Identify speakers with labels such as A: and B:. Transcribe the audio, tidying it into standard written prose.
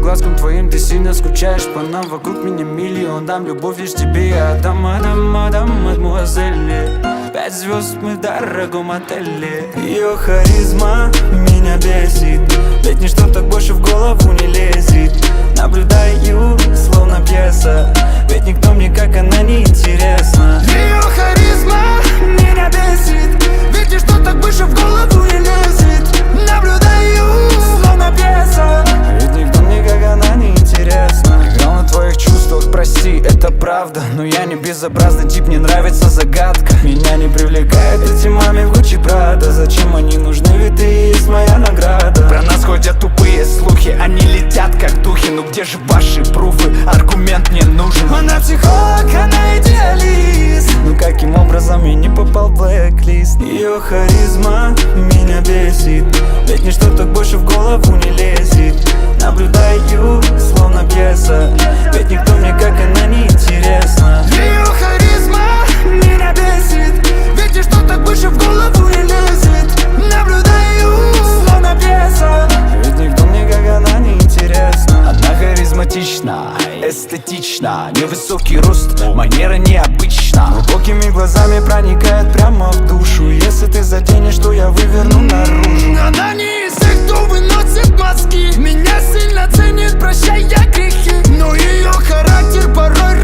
A: глазкам твоим ты сильно скучаешь по нам. Вокруг меня миллион, дам любовь лишь тебе. Я отдам, мадемуазель. 5 звезд мы в дорогом отеле. Ее харизма меня бесит, ведь ничто так больше в голову не лезет. Наблюдаю, словно пьеса, ведь никто мне как она не интересна. Ее харизма меня бесит, ведь ничто так больше в голову не лезет. Наблюдаю, словно пьеса, ведь никто мне как она не интересна. Играл на твоих чувствах, прости, это правда, но я не безобразный тип, мне нравится загадка. Меня не привлекают эти маме в Гуччи Прада. Зачем они нужны, ведь ты есть моя награда.
B: Про нас ходят тупые слухи, они летят как духи. Ну где же ваши пруфы, аргумент мне нужен.
A: Она психолог, она идеалист. Ну каким образом я не попал в блэк-лист? Ее харизма меня бесит, ведь ничто так больше в голову не лезет. Наблюдаю, словно пьеса, ведь никто мне как она не интересна. Ее харизма меня бесит, ведь ничто так больше в голову не лезет. Наблюдаю, словно пьеса, ведь никто мне как она не интересна.
B: Она харизматична, эстетична, невысокий рост, манера необычна.
A: Глубокими глазами проникает прямо в душу. Если ты заденешь, то я выверну наружу.
C: Она не из тех, кто выносит мозги. Меня сильно ценит, прощая грехи, но ее характер порой